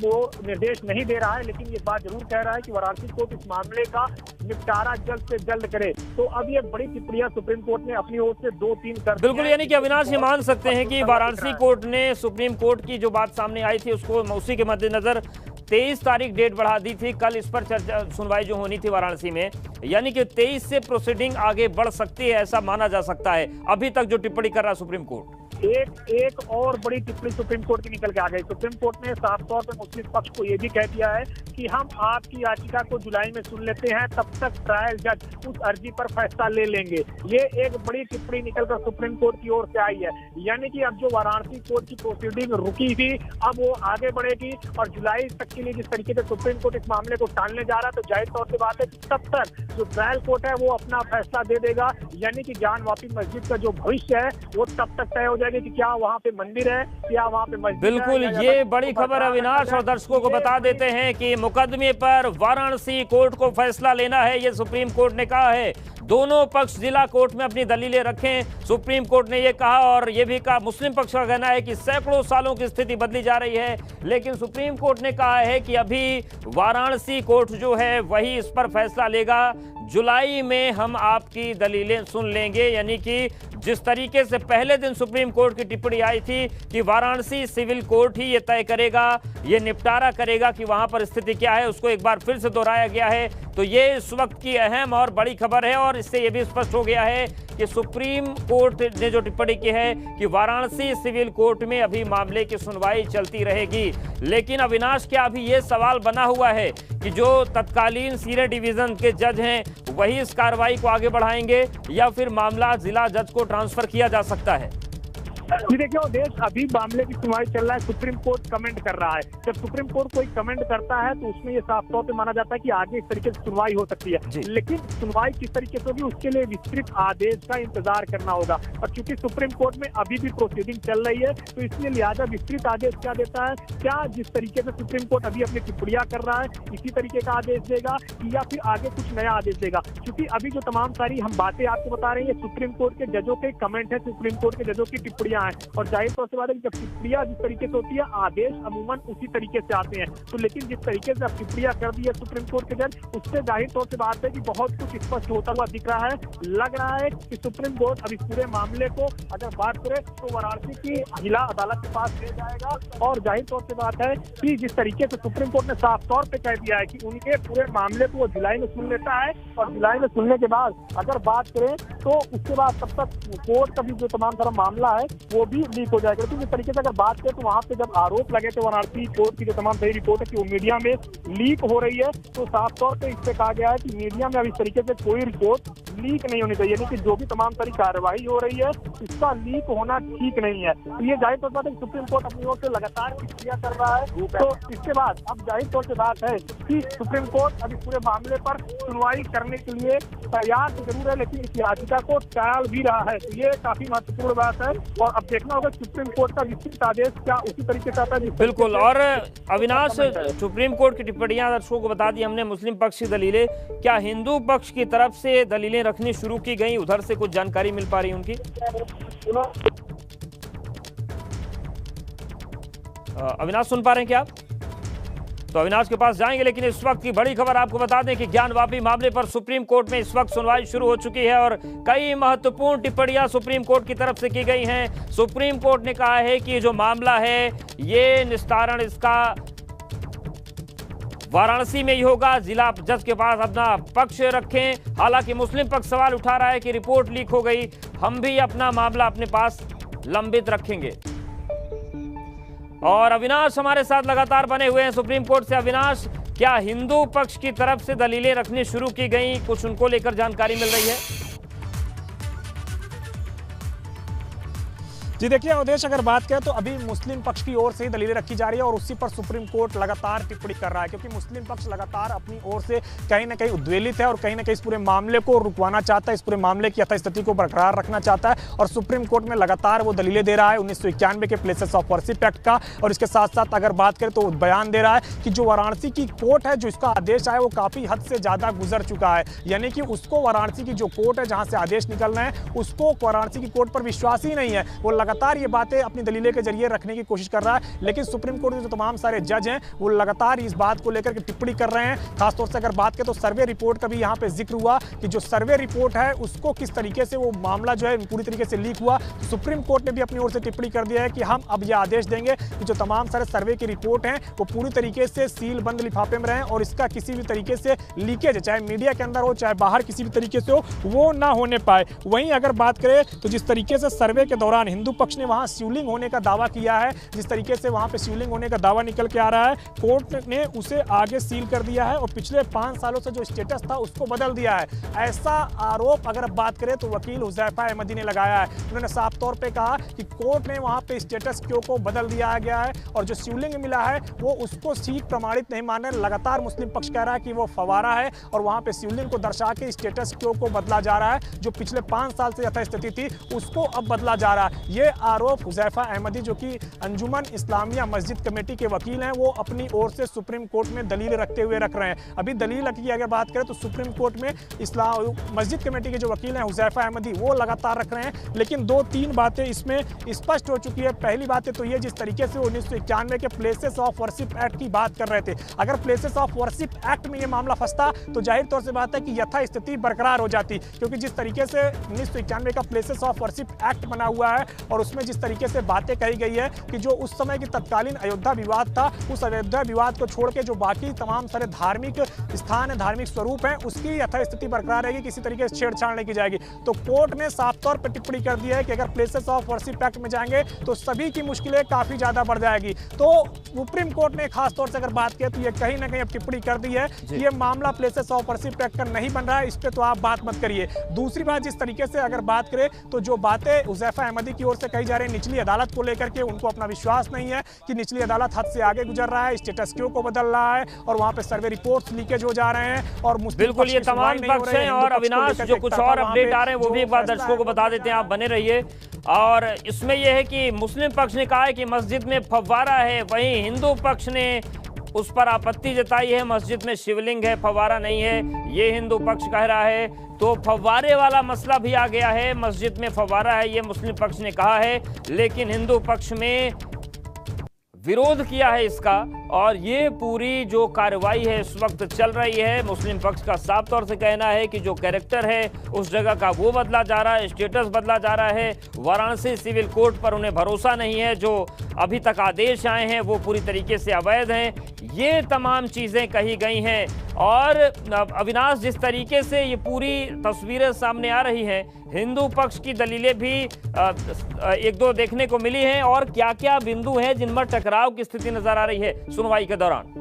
वो निर्देश नहीं दे रहा है। लेकिन ये बात जरूर कह रहा है कि वाराणसी कोर्ट इस मामले का निपटारा जल्द से जल्द करे। तो अब ये बड़ी टिप्पणियां सुप्रीम कोर्ट ने अपनी ओर से 2-3 कर बिल्कुल, यानी कि अविनाश ये मान सकते हैं कि वाराणसी कोर्ट ने सुप्रीम कोर्ट की जो बात सामने आई थी उसको उसी के मद्देनजर 23 तारीख डेट बढ़ा दी थी। कल इस पर चर्चा सुनवाई जो होनी थी वाराणसी में, यानी कि 23 से प्रोसीडिंग आगे बढ़ सकती है, ऐसा माना जा सकता है अभी तक जो टिप्पणी कर रहा है सुप्रीम कोर्ट। एक और बड़ी टिप्पणी सुप्रीम कोर्ट की निकल के आ गई। सुप्रीम कोर्ट ने साफ तौर पर मुस्लिम पक्ष को यह भी कह दिया है कि हम आपकी याचिका को जुलाई में सुन लेते हैं, तब तक ट्रायल जज उस अर्जी पर फैसला ले लेंगे। ये एक बड़ी टिप्पणी निकलकर सुप्रीम कोर्ट की ओर से आई है। यानी कि अब जो वाराणसी कोर्ट की प्रोसीडिंग रुकी थी, अब वो आगे बढ़ेगी और जुलाई तक के लिए जिस तरीके से सुप्रीम कोर्ट इस मामले को टालने जा रहा है, तो जाहिर तौर से बात है कि तब तक जो ट्रायल कोर्ट है वो अपना फैसला दे देगा। यानी कि ज्ञान वापी मस्जिद का जो भविष्य है वो तब तक तय हो जाएगा कि क्या वहाँ पे मंदिर है, क्या वहाँ पे मस्जिद है। बिल्कुल, ये बड़ी खबर अविनाश और दर्शकों को बता देते हैं कि मुकदमे पर वाराणसी कोर्ट को फैसला लेना है, ये सुप्रीम कोर्ट ने कहा है। दोनों पक्ष जिला कोर्ट में अपनी दलीलें रखें, सुप्रीम कोर्ट ने यह कहा। और यह भी कहा, मुस्लिम पक्ष का कहना है कि सैकड़ों सालों की स्थिति बदली जा रही है, लेकिन सुप्रीम कोर्ट ने कहा है कि अभी वाराणसी कोर्ट जो है वही इस पर फैसला लेगा। जुलाई में हम आपकी दलीलें सुन लेंगे। यानी कि जिस तरीके से पहले दिन सुप्रीम कोर्ट की टिप्पणी आई थी कि वाराणसी सिविल कोर्ट ही ये तय करेगा, ये निपटारा करेगा कि वहां पर स्थिति क्या है, उसको एक बार फिर से दोहराया गया है। तो ये इस वक्त की अहम और बड़ी खबर है और इससे ये भी स्पष्ट हो गया है कि सुप्रीम कोर्ट ने जो टिप्पणी की है कि वाराणसी सिविल कोर्ट में अभी मामले की सुनवाई चलती रहेगी। लेकिन अविनाश, क्या अभी ये सवाल बना हुआ है कि जो तत्कालीन सीनियर डिवीजन के जज हैं वही इस कार्रवाई को आगे बढ़ाएंगे या फिर मामला जिला जज को ट्रांसफर किया जा सकता है? जी देखिए, देश अभी मामले की सुनवाई चल रहा है। सुप्रीम कोर्ट कमेंट कर रहा है। जब सुप्रीम कोर्ट कोई कमेंट करता है तो उसमें ये साफ तौर पे माना जाता है कि आगे इस तरीके से सुनवाई हो सकती है। लेकिन सुनवाई किस तरीके से होगी उसके लिए विस्तृत आदेश का इंतजार करना होगा। और चूंकि सुप्रीम कोर्ट में अभी भी प्रोसीडिंग चल रही है, तो इसलिए लिहाजा विस्तृत आदेश क्या देता है, क्या जिस तरीके से सुप्रीम कोर्ट अभी अपनी टिप्पणियां कर रहा है इसी तरीके का आदेश देगा या फिर आगे कुछ नया आदेश देगा। क्योंकि अभी जो तमाम सारी हम बातें आपको बता रहे हैं, सुप्रीम कोर्ट के जजों के कमेंट है, सुप्रीम कोर्ट के जजों की टिप्पणियां हैं। और जाहिर तौर से बात है कि जब टिप्पणियां जिस तरीके से होती है, आदेश अमूमन उसी तरीके से आते हैं। तो लेकिन जिस तरीके से अब टिप्पणियां कर दी है सुप्रीम कोर्ट के जज, उससे जाहिर तौर से बात है कि बहुत कुछ स्पष्ट होता हुआ दिख रहा है। लग रहा है कि सुप्रीम कोर्ट अब इस पूरे मामले को अगर बात करे तो वाराणसी की जिला अदालत के पास ले जाएगा। और जाहिर तौर से बात है कि जिस तरीके से सुप्रीम कोर्ट ने साफ तौर पर कह दिया है कि उनके पूरे मामले को वो जुलाई में सुन लेता है और जुलाई में सुनने के बाद अगर बात करें तो उसके बाद तब तक कोर्ट का भी जो तमाम सारा मामला है वो भी लीक हो जाएगा। लेकिन इस तरीके से अगर बात करें तो वहां पे जब आरोप लगे थे वाराणसी कोर्ट की जो तमाम सही रिपोर्ट है कि वो मीडिया में लीक हो रही है, तो साफ तौर पे इससे कहा गया है कि मीडिया में अब इस तरीके से कोई रिपोर्ट लीक नहीं होनी चाहिए। यानी कि जो भी तमाम सारी कार्रवाई हो रही है इसका लीक होना ठीक नहीं है। तो ये जाहिर तौर पर सुप्रीम कोर्ट अपनी ओर से लगातार टिप्पणियां कर रहा है। तो इसके बाद अब जाहिर तौर से बात है कि सुप्रीम कोर्ट अब इस पूरे मामले पर सुनवाई करने के लिए तैयार तो जरूर है, लेकिन इस याचिका को टाल भी रहा है। तो ये काफी महत्वपूर्ण बात है और अब देखना होगा सुप्रीम कोर्ट का विस्तृत आदेश क्या उसी तरीके से आता है। बिल्कुल। और अविनाश, सुप्रीम कोर्ट की टिप्पणियां दर्शकों को बता दी हमने, मुस्लिम पक्ष की दलीलें, क्या हिंदू पक्ष की तरफ से दलीलें रखनी शुरू की गई? उधर से कुछ जानकारी मिल पा रही उनकी? अविनाश, सुन पा रहे हैं क्या आप? तो अविनाश के पास जाएंगे, लेकिन इस वक्त की बड़ी खबर आपको बता दें कि ज्ञान वापी मामले पर सुप्रीम कोर्ट में इस वक्त सुनवाई शुरू हो चुकी है और कई महत्वपूर्ण टिप्पणियां सुप्रीम कोर्ट की तरफ से की गई हैं। सुप्रीम कोर्ट ने कहा है कि जो मामला है ये निस्तारण इसका वाराणसी में ही होगा, जिला जज के पास अपना पक्ष रखें। हालांकि मुस्लिम पक्ष सवाल उठा रहा है कि रिपोर्ट लीक हो गई, हम भी अपना मामला अपने पास लंबित रखेंगे। और अविनाश हमारे साथ लगातार बने हुए हैं सुप्रीम कोर्ट से। अविनाश, क्या हिंदू पक्ष की तरफ से दलीलें रखनी शुरू की गई? कुछ उनको लेकर जानकारी मिल रही है? जी देखिए अवधेश, अगर बात करें तो अभी मुस्लिम पक्ष की ओर से ही दलीलें रखी जा रही है और उसी पर सुप्रीम कोर्ट लगातार टिप्पणी कर रहा है, क्योंकि मुस्लिम पक्ष लगातार अपनी ओर से कहीं ना कहीं उद्वेलित है और कहीं ना कहीं इस पूरे मामले को रुकवाना चाहता है, इस पूरे मामले की यथास्थिति को बरकरार रखना चाहता है और सुप्रीम कोर्ट में लगातार वो दलीलें दे रहा है 1991 के प्लेसेस ऑफ वर्शिप एक्ट का। और इसके साथ साथ अगर बात करें तो बयान दे रहा है कि जो वाराणसी की कोर्ट है, जो इसका आदेश आया वो काफ़ी हद से ज़्यादा गुजर चुका है। यानी कि उसको वाराणसी की जो कोर्ट है जहाँ से आदेश निकल रहे हैं उसको वाराणसी की कोर्ट पर विश्वास ही नहीं है। वो लगातार ये बातें अपनी दलीलें के जरिए रखने की कोशिश कर रहा है, लेकिन सुप्रीम कोर्ट के जो तमाम सारे जज हैं वो लगातार इस बात को लेकर के टिप्पणी कर रहे हैं। खासतौर से अगर बात करें तो सर्वे रिपोर्ट का भी यहाँ पे जिक्र हुआ कि जो सर्वे रिपोर्ट है उसको किस तरीके से वो मामला जो है पूरी तरीके से लीक हुआ। तो सुप्रीम कोर्ट ने भी अपनी ओर से टिप्पणी कर दिया है कि हम अब यह आदेश देंगे कि जो तमाम सारे सर्वे की रिपोर्ट हैं वो पूरी तरीके से सील बंद लिफाफे में रहें और इसका किसी भी तरीके से लीकेज, चाहे मीडिया के अंदर हो चाहे बाहर किसी भी तरीके से हो, वो ना होने पाए। वहीं अगर बात करें तो जिस तरीके से सर्वे के दौरान हिंदू पक्ष ने वहां सीलिंग होने का दावा किया है। जिस तरीके से वहां पे सीलिंग होने का दावा निकल के आ रहा है, कोर्ट ने उसे आगे सील कर दिया है और पिछले 5 सालों से जो स्टेटस था उसको बदल दिया है। ऐसा आरोप अगर बात करें तो वकील हुज़ैफा अहमदी ने लगाया है। उन्होंने साफ तौर पे कहा कि कोर्ट ने वहां पे स्टेटस क्यो को बदल दिया गया है और जो सीलिंग मिला है वो उसको सील प्रमाणित नहीं मान रहे। लगातार मुस्लिम पक्ष कह रहा है कि वो फवारा है और वहां पे सीलिंग को दर्शा के स्टेटस क्यो को बदला जा रहा है। जो पिछले 5 साल से यथास्थिति थी उसको अब बदला जा रहा है। ये आरोप हुज़ैफा अहमदी जो कि अंजुमन इस्लामिया मस्जिद कमेटी के वकील हैं, वो अपनी ओर से सुप्रीम कोर्ट में दलील रखते हुए रख रहे हैं। अभी दलील की अगर बात करें तो सुप्रीम कोर्ट में इस्लाम मस्जिद कमेटी के जो वकील हैं हुज़ैफा अहमदी, वो लगातार रख रहे हैं। लेकिन 2-3 बातें इसमें स्पष्ट हो चुकी है। पहली बात तो ये, जिस तरीके से 1991 के प्लेसेस ऑफ वर्शिप एक्ट की बात कर रहे थे, अगर प्लेसेस ऑफ वर्शिप एक्ट में ये मामला फंसता तो जाहिर तौर से बात है कि यथास्थिति बरकरार हो जाती, क्योंकि जिस तरीके से 1991 का प्लेसेस ऑफ वर्शिप एक्ट बना हुआ है और उसमें जिस तरीके से बातें कही गई है कि जो उस समय की तत्कालीन अयोध्या विवाद था, उस अयोध्या विवाद को छोड़ के जो बाकी तमाम सारे धार्मिक स्थान है, धार्मिक स्वरूप है, उसकी यथास्थिति बरकरार रहेगी, किसी तरीके से छेड़छाड़ नहीं की जाएगी। तो कोर्ट ने साफ तौर पर टिप्पणी कर दी है कि अगर प्लेसेस ऑफ वर्शिप एक्ट में जाएंगे तो सभी की मुश्किलें काफी ज्यादा बढ़ जाएगी। तो सुप्रीम कोर्ट ने खास तौर से अगर बात की तो ये कहीं ना कहीं अब टिप्पणी कर दी है कि ये मामला प्लेसेस ऑफ वर्शिप एक्ट का नहीं बन रहा है, इस पे तो आप बात मत करिए। दूसरी बात, जिस तरीके से अगर बात करें तो जो बातें हुज़ैफा अहमदी की ओर से कही जा रही है निचली अदालत को लेकर के, उनको अपना विश्वास नहीं है कि निचली अदालत हद से आगे गुजर रहा है, स्टेटस क्यो को बदल रहा है और वहां पे सर्वे रिपोर्ट्स लीकेज हो जा रहे हैं और बिल्कुल ये तमाम पक्ष हैं। और अविनाश, जो कुछ और अपडेट आ रहे हैं वो भी एक बार दर्शकों को बता देते हैं, आप बने रहिए। और इसमें यह है कि मुस्लिम पक्ष ने कहा है कि मस्जिद में फव्वारा है, वहीं हिंदू पक्ष ने उस पर आपत्ति जताई है, मस्जिद में शिवलिंग है, फव्वारा नहीं है, ये हिंदू पक्ष कह रहा है। तो फव्वारे वाला मसला भी आ गया है, मस्जिद में फव्वारा है ये मुस्लिम पक्ष ने कहा है, लेकिन हिंदू पक्ष में विरोध किया है इसका। और ये पूरी जो कार्रवाई है इस वक्त चल रही है, मुस्लिम पक्ष का साफ तौर से कहना है कि जो कैरेक्टर है उस जगह का वो बदला जा रहा है, स्टेटस बदला जा रहा है। वाराणसी सिविल कोर्ट पर उन्हें भरोसा नहीं है, जो अभी तक आदेश आए हैं वो पूरी तरीके से अवैध हैं, ये तमाम चीज़ें कही गई हैं। और अविनाश, जिस तरीके से ये पूरी तस्वीरें सामने आ रही हैं, हिंदू पक्ष की दलीलें भी 1-2 देखने को मिली हैं, और क्या क्या बिंदु हैं जिन पर टकराव की स्थिति नजर आ रही है सुनवाई के दौरान?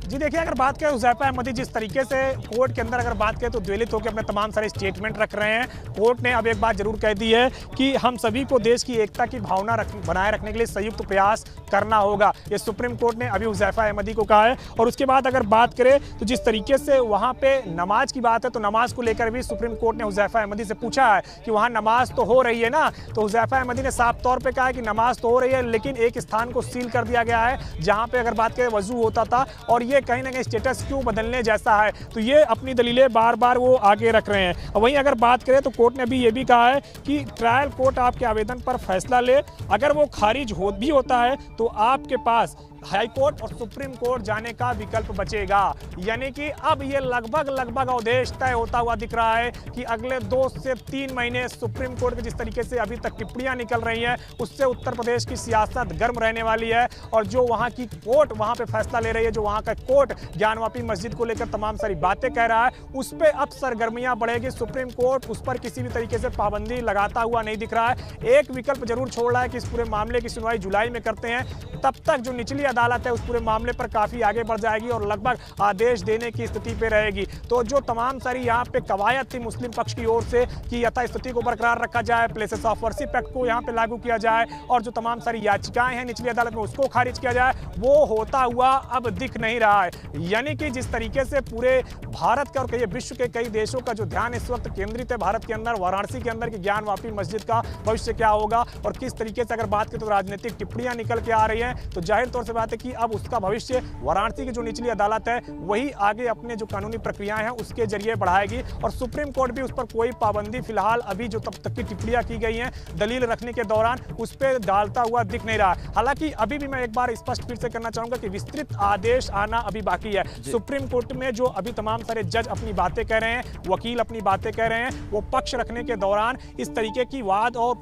जी देखिए, अगर बात करें हुज़ैफा अहमदी जिस तरीके से कोर्ट के अंदर अगर बात करें तो द्वेलित होकर अपने तमाम सारे स्टेटमेंट रख रहे हैं। कोर्ट ने अब एक बात जरूर कह दी है कि हम सभी को देश की एकता की भावना बनाए रखने के लिए संयुक्त प्रयास करना होगा, ये सुप्रीम कोर्ट ने अभी हुज़ैफा अहमदी को कहा है। और उसके बाद अगर बात करें तो जिस तरीके से वहाँ पे नमाज की बात है, तो नमाज को लेकर भी सुप्रीम कोर्ट ने हुज़ैफा अहमदी से पूछा है कि वहाँ नमाज तो हो रही है ना, तो हुज़ैफा अहमदी ने साफ तौर पर कहा कि नमाज तो हो रही है, लेकिन एक स्थान को सील कर दिया गया है जहाँ पे अगर बात करें वजू होता था, और ये कहीं ना कहीं स्टेटस क्यों बदलने जैसा है। तो ये अपनी दलीलें बार बार वो आगे रख रहे हैं। और वहीं अगर बात करें तो कोर्ट ने अभी ये भी कहा है कि ट्रायल कोर्ट आपके आवेदन पर फैसला ले, अगर वो खारिज भी होता है तो आपके पास हाई कोर्ट और सुप्रीम कोर्ट जाने का विकल्प बचेगा। यानी कि अब ये लगभग अवधेश तय होता हुआ दिख रहा है कि अगले 2 से 3 महीने सुप्रीम कोर्ट के जिस तरीके से अभी तक टिप्पणियां निकल रही हैं, उससे उत्तर प्रदेश की सियासत गर्म रहने वाली है। और जो वहां की कोर्ट वहां पे फैसला ले रही है, जो वहां का कोर्ट ज्ञानवापी मस्जिद को लेकर तमाम सारी बातें कह रहा है, उस पर अब सरगर्मियां बढ़ेगी। सुप्रीम कोर्ट उस पर किसी भी तरीके से पाबंदी लगाता हुआ नहीं दिख रहा है। एक विकल्प जरूर छोड़ रहा है कि इस पूरे मामले की सुनवाई जुलाई में करते हैं, तब तक जो निचली अदालत है उस पूरे मामले पर काफी आगे बढ़ जाएगी और लगभग आदेश देने की स्थिति पे रहेगी। तो जो तमाम सारी यहाँ पे कवायद थी मुस्लिम पक्ष की ओर से कि यथास्थिति को बरकरार रखा जाए, प्लेसेस ऑफ वर्शिप एक्ट को यहाँ पे लागू किया जाए, और जो तमाम सारी याचिकाएं हैं निचली अदालत में उसको खारिज किया जाए, वो होता हुआ अब दिख नहीं रहा है। यानी कि जिस तरीके से पूरे भारत का और कई विश्व के कई देशों का जो ध्यान इस वक्त केंद्रित है भारत के अंदर, वाराणसी के अंदर की ज्ञानवापी मस्जिद का भविष्य क्या होगा, और किस तरीके से अगर बात करें तो राजनीतिक टिप्पणियां निकल के आ रही हैं, तो जाहिर तौर से बात है कि अब उसका भविष्य वाराणसी की जो निचली अदालत है वही आगे अपने जो कानूनी प्रक्रियाएं हैं उसके जरिए बढ़ाएगी। और सुप्रीम कोर्ट भी उस पर कोई पाबंदी फिलहाल अभी जो तब तक की टिप्पणियां की गई हैं दलील रखने के दौरान उस पर डालता हुआ दिख नहीं रहा। हालांकि अभी भी मैं एक बार स्पष्ट फिर से करना चाहूंगा कि विस्तृत आदेश आना अभी बाकी है। सुप्रीम कोर्ट में जो अभी तमाम सारे जज अपनी बातें कह रहे हैं, वकील अपनी बातें कह रहे हैं, वो पक्ष रखने के दौरान इस तरीके की वाद और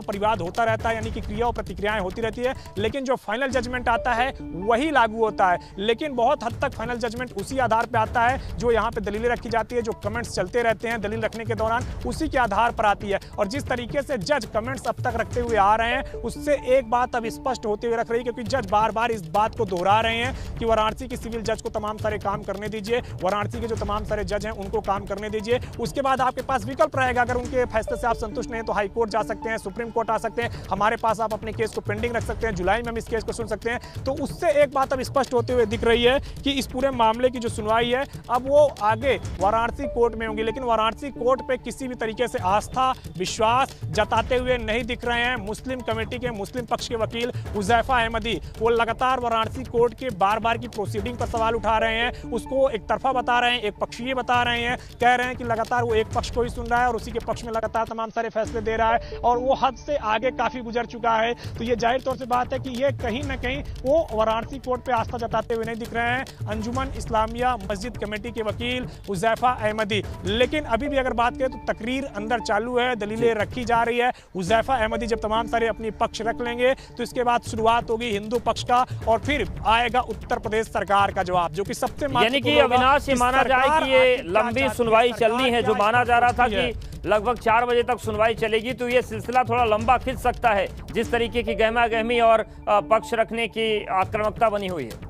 परिवाद होता रहता है, यानी कि क्रिया और प्रतिक्रियाएं होती रहती है। लेकिन जो फाइनल जजमेंट आता है वही लागू होता है, लेकिन बहुत हद तक फाइनल जजमेंट उसी आधार पर आता है जो यहाँ पे दलीलें रखी जाती है, जो कमेंट्स चलते रहते हैं दलील रखने के दौरान, उसी के आधार पर आती है। और जिस तरीके से जज कमेंट्स अब तक रखते हुए आ रहे हैं उससे एक बात अब स्पष्ट होते हुए रख रही है, क्योंकि जज बार बार इस बात को दोहरा रहे हैं कि वाराणसी की सिविल जज को तमाम सारे काम करने दीजिए, वाराणसी के जो तमाम सारे जज हैं उनको काम करने दीजिए। उसके बाद आपके पास विकल्प रहेगा, अगर उनके फैसले से आप संतुष्ट नहीं तो हाई कोर्ट जा सकते हैं, सुप्रीम कोर्ट आ सकते हैं, हमारे पास आप अपने केस को पेंडिंग रख सकते हैं, जुलाई में हम इस केस को सुन सकते हैं। तो उससे एक बात अब स्पष्ट होते हुए दिख रही है कि इस पूरे मामले की जो सुनवाई है अब वो आगे वाराणसी कोर्ट में होंगी, लेकिन वाराणसी कोर्ट पे किसी भी तरीके से आस्था विश्वास जताते हुए नहीं दिख रहे हैं मुस्लिम कमेटी के मुस्लिम पक्ष के वकील हुज़ैफा अहमदी। वो लगातार वाराणसी कोर्ट के बार बार की प्रोसीडिंग पर सवाल उठा रहे हैं, उसको एक तरफा बता रहे हैं, एक पक्षीय बता रहे हैं, कह रहे हैं कि लगातार वो एक पक्ष को ही सुन रहा है और उसी के पक्ष में लगातार तमाम सारे फैसले दे रहा है और वो हद से आगे काफी गुजर चुका है। तो ये जाहिर तौर से बात है कि ये कहीं ना कहीं वो वाराणसी कोर्ट पे आस्था जताते हुए नहीं दिख रहे हैं अंजुमन इस्लामिया मस्जिद कमेटी के वकील हुज़ैफा अहमदी। लेकिन अभी भी अगर बात करें तो तकरीर अंदर चालू है, दलीलें रखी जा रही है। हुज़ैफा अहमदी जब तमाम सारे अपनी पक्ष रख लेंगे तो इसके बाद शुरुआत होगी हिंदू पक्ष का और फिर आएगा उत्तर प्रदेश सरकार का जवाब, जो कि सबसे यानी कि अविनाश ये माना जाए कि ये लंबी सुनवाई चलनी है। जो माना जा रहा था कि लगभग 4 बजे तक सुनवाई चलेगी, तो ये सिलसिला थोड़ा लंबा खिंच सकता है जिस तरीके की गहमा गहमी और पक्ष रखने की आक्रामकता बनी हुई है।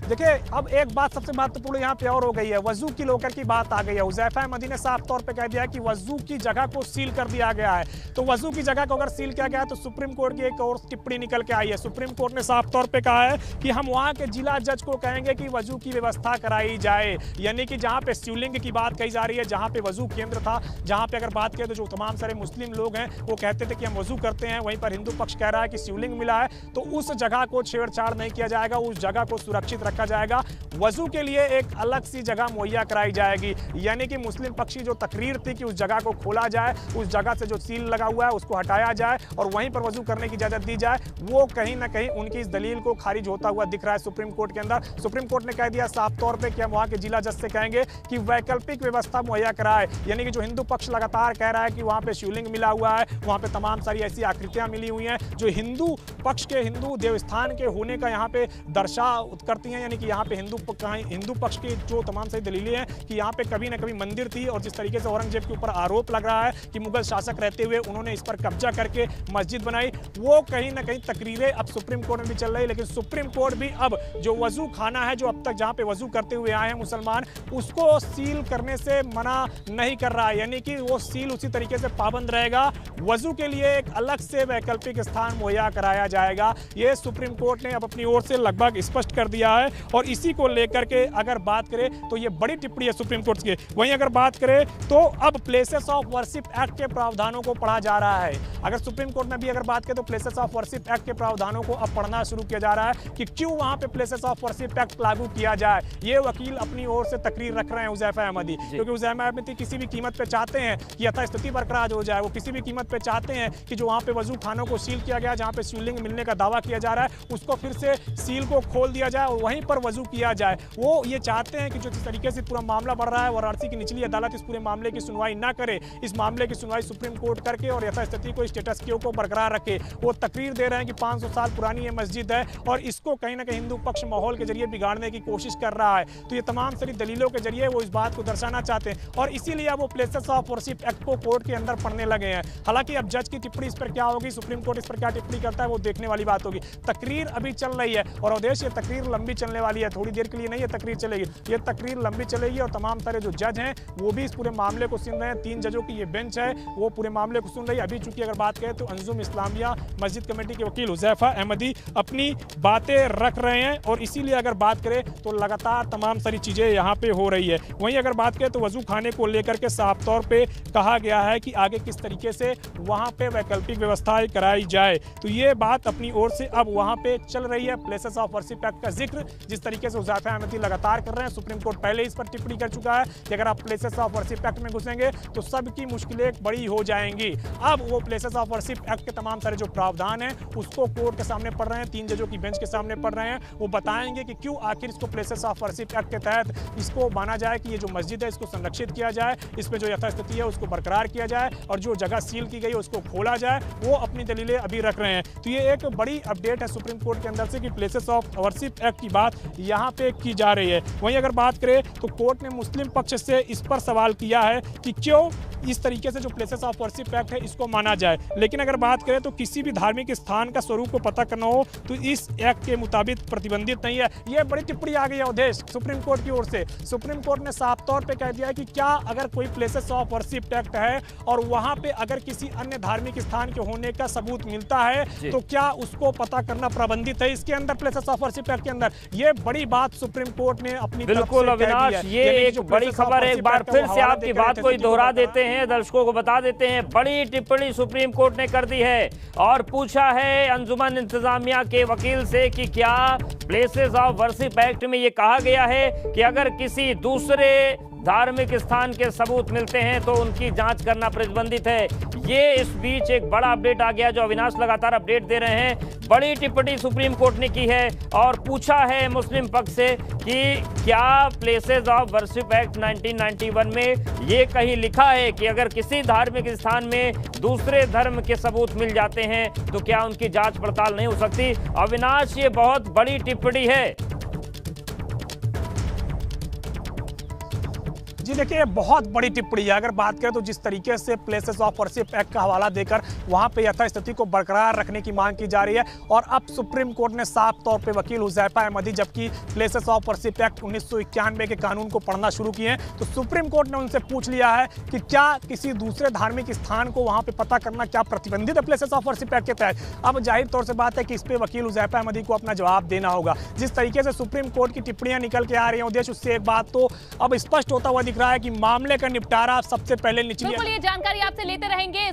देखिए अब एक बात सबसे महत्वपूर्ण यहाँ पे और हो गई है, वजू की लोकर की बात आ गई है। हुज़ैफा अहमदी ने साफ तौर पे कह दिया कि वजू की जगह को सील कर दिया गया है। तो वजू की जगह को अगर सील किया गया है तो सुप्रीम कोर्ट की एक और टिप्पणी निकल के आई है। सुप्रीम कोर्ट ने साफ तौर पे कहा है कि हम वहाँ के जिला जज को कहेंगे कि वजू की व्यवस्था कराई जाए, यानी कि जहाँ पे शिवलिंग की बात कही जा रही है, जहाँ पे वजू केंद्र था, जहाँ पे अगर बात करें तो जो तमाम सारे मुस्लिम लोग हैं वो कहते थे कि हम वजू करते हैं, वहीं पर हिंदू पक्ष कह रहा है कि शिवलिंग मिला है, तो उस जगह को छेड़छाड़ नहीं किया जाएगा, उस जगह को सुरक्षित रखा जाएगा। वजू के लिए एक अलग सी जगह मुहैया कराई जाएगी, यानी कि मुस्लिम पक्ष की जो तकरीर थी कि उस जगह को खोला जाए, उस जगह से जो सील लगा हुआ है उसको हटाया जाए और वहीं पर वजू करने की इजाजत दी जाए, वो कहीं ना कहीं उनकी इस दलील को खारिज होता हुआ दिख रहा है सुप्रीम कोर्ट के अंदर। सुप्रीम कोर्ट ने कह दिया साफ तौर पे कि हम वहाँ के जिला जज से कहेंगे कि वैकल्पिक व्यवस्था मुहैया कराए, यानी कि जो हिंदू पक्ष लगातार कह रहा है कि वहाँ पे शिवलिंग मिला हुआ है, वहाँ पे तमाम सारी ऐसी आकृतियां मिली हुई हैं जो हिंदू पक्ष के हिंदू देवस्थान के होने का यहाँ पे दर्शा करती हैं, यानी कि यहाँ पे हिंदू पक्ष की जो तमाम सारी दलीलें हैं कि यहाँ पे कभी ना कभी मंदिर थी और जिस तरीके से औरंगजेब के ऊपर आरोप लग रहा है कि मुगल शासक रहते हुए उन्होंने इस पर कब्जा करके मस्जिद बनाई, वो कहीं ना कहीं तकरीरें अब सुप्रीम कोर्ट में भी चल रही है। लेकिन सुप्रीम कोर्ट भी अब जो वजू खाना है, जो अब तक जहाँ पे वजू करते हुए आए हैं मुसलमान, उसको सील करने से मना नहीं कर रहा है, यानी कि वो सील उसी तरीके से पाबंद रहेगा। वजू के लिए एक अलग से वैकल्पिक स्थान मुहैया कराया जाएगा, ये सुप्रीम कोर्ट ने अब अपनी ओर से लगभग स्पष्ट कर दिया है। और इसी को लेकर के अगर बात करें तो ये बड़ी टिप्पणी है सुप्रीम कोर्ट की। वहीं अगर बात करें तो अब प्लेसेस ऑफ वर्शिप एक्ट के प्रावधानों को पढ़ा जा रहा है। अगर सुप्रीम कोर्ट में भी अगर बात करें तो प्लेसेस ऑफ वर्शिप एक्ट के प्रावधानों को अब पढ़ना शुरू किया जा रहा है कि क्यों वहां पे प्लेसेस ऑफ वर्शिप एक्ट लागू किया जाए। ये वकील अपनी ओर से तकरीर रख रहे हैं हुज़ैफा अहमदी, क्योंकि हुज़ैफा अहमदी किसी भी कीमत पे चाहते हैं कि यथास्थिति बरकरार हो जाए। वो किसी भी कीमत पे चाहते हैं कि जो वहां पे वजू खानों को सील किया गया, जहां पे शिवलिंग मिलने का दावा किया जा रहा है, उसको फिर से सील को खोल दिया जाए और वहीं पर वजू किया जाए। वो ये चाहते हैं कि जो जिस तरीके से पूरा मामला बढ़ रहा है, वाराणसी की निचली अदालत इस पूरे मामले की सुनवाई ना करे, इस मामले की सुनवाई सुप्रीम कोर्ट करके और यथास्थिति को, स्टेटस क्यो को बरकरार रखे। वो तकरीर दे रहे हैं कि 500 साल पुरानी ये मस्जिद है और इसको कहीं ना कहीं हिंदू पक्ष माहौल के जरिए बिगाड़ने की कोशिश कर रहा है। तो ये तमाम सारी दलीलों के जरिए वो इस बात को दर्शाना चाहते हैं और इसीलिए अब वो प्लेसेस ऑफ वर्शिप एक्ट को कोर्ट के अंदर पढ़ने लगे हैं। हालांकि अब जज की टिप्पणी इस पर क्या होगी, सुप्रीम कोर्ट इस पर क्या टिप्पणी करता है, वो देखने वाली बात होगी। तकरीर अभी चल रही है और अवधेश ये तकरीर लंबी चलने वाली है, थोड़ी देर के लिए नहीं ये तकरीर चलेगी, ये तकरीर लंबी चलेगी और तमाम सारे जो जज हैं वो भी इस पूरे मामले को सुन रहे हैं। 3 जजों की ये बेंच है, वो पूरे मामले को सुन रही है। अभी चूंकि अगर बात करें तो अंजुम इस्लामिया मस्जिद कमेटी के वकील हुज़ैफा अहमदी अपनी बातें रख रहे हैं और इसीलिए अगर बात करें तो लगातार तमाम सारी चीज़ें यहाँ पे हो रही है। वहीं अगर बात करें तो वजू खाने को लेकर के साफ तौर पे कहा गया है कि आगे किस तरीके से वहाँ पे वैकल्पिक व्यवस्थाएं कराई जाए, तो ये बात अपनी ओर से अब वहाँ पे चल रही है। प्लेसेस ऑफ वर्शिप एक्ट का जिक्र जिस तरीके से हुज़ैफा अहमदी लगातार कर रहे हैं, सुप्रीम कोर्ट पहले इस पर टिप्पणी कर चुका है कि अगर आप प्लेसेस ऑफ वर्शिप एक्ट में घुसेंगे तो सबकी मुश्किलें बड़ी हो जाएंगी। अब वो प्लेसेस ऑफ वर्शिप एक्ट के तमाम सारे जो प्रावधान हैं उसको कोर्ट के सामने पढ़ रहे हैं, 3 जजों की बेंच के सामने पढ़ रहे हैं। वो बताएंगे कि क्यों आखिर इसको प्लेसेस ऑफ वर्शिप एक्ट के तहत इसको माना जाए कि ये जो मस्जिद है इसको संरक्षित किया जाए, इसमें जो यथास्थिति है उसको बरकरार किया जाए और जो जगह सील की गई है उसको खोला जाए। वो अपनी दलीलें अभी रख रहे हैं। तो ये एक बड़ी अपडेट है सुप्रीम कोर्ट के अंदर से कि प्लेसेस ऑफ वर्शिप एक्ट की बात यहाँ पे की जा रही है। वहीं अगर बात करें तो कोर्ट ने मुस्लिम पक्ष से इस पर सवाल किया है कि क्यों इस तरीके से जो प्लेसेस ऑफ वर्शिप एक्ट है इसको माना जाए। लेकिन अगर बात करें तो किसी भी धार्मिक स्थान का स्वरूप को पता करना हो तो इस एक्ट के मुताबिक प्रतिबंधित नहीं है। ये बड़ी टिप्पणी आ गई है अवधेश सुप्रीम कोर्ट की ओर से। सुप्रीम कोर्ट ने साफ तौर पे कह दिया है कि क्या अगर कोई प्लेसेस ऑफ वर्शिप एक्ट है और वहां पे अगर किसी अन्य धार्मिक स्थान के होने का सबूत मिलता है तो क्या उसको पता करना प्रतिबंधित है इसके अंदर, प्लेसेस ऑफ वर्शिप एक्ट के अंदर। ये बड़ी बात सुप्रीम कोर्ट ने अपनी बिल्कुल अविनाश, ये एक बड़ी खबर है। एक बार फिर से आपकी बात को दोहरा देते हैं, दर्शकों को बता देते हैं। बड़ी टिप्पणी सुप्रीम कोर्ट ने कर दी है और पूछा है अंजुमन इंतजामिया के वकील से कि क्या प्लेसेस ऑफ वर्शिप एक्ट में यह कहा गया है कि अगर किसी दूसरे धार्मिक स्थान के सबूत मिलते हैं तो उनकी जांच करना प्रतिबंधित है। ये इस बीच एक बड़ा अपडेट आ गया जो अविनाश लगातार अपडेट दे रहे हैं। बड़ी टिप्पणी सुप्रीम कोर्ट ने की है और पूछा है मुस्लिम पक्ष से कि क्या प्लेसेस ऑफ वर्शिप एक्ट 1991 में ये कहीं लिखा है कि अगर किसी धार्मिक स्थान में दूसरे धर्म के सबूत मिल जाते हैं तो क्या उनकी जांच पड़ताल नहीं हो सकती। अविनाश, ये बहुत बड़ी टिप्पणी है। जी देखिए, बहुत बड़ी टिप्पणी है। अगर बात करें तो जिस तरीके से प्लेसेस ऑफ वर्शिप एक्ट का हवाला देकर वहां पे यथास्थिति को बरकरार रखने की मांग की जा रही है और अब सुप्रीम कोर्ट ने साफ तौर पे वकील हुज़ैफा अहमदी जबकि प्लेसेस ऑफ वर्शिप एक्ट 1991 के कानून को पढ़ना शुरू किए हैं तो सुप्रीम कोर्ट ने उनसे पूछ लिया है कि क्या किसी दूसरे धार्मिक स्थान को वहां पर पता करना क्या प्रतिबंधित है प्लेसेस ऑफ वर्शिप एक्ट के तहत। अब जाहिर तौर से बात है कि इस पर वकील हुज़ैफा अहमदी को अपना जवाब देना होगा। जिस तरीके से सुप्रीम कोर्ट की टिप्पणियां निकल के आ रही हैं उद्देश्य, उससे एक बात तो अब स्पष्ट होता हुआ दिख रहा है कि मामले का निपटारा सबसे पहले निचली बिल्कुल ये जानकारी आपसे लेते रहेंगे।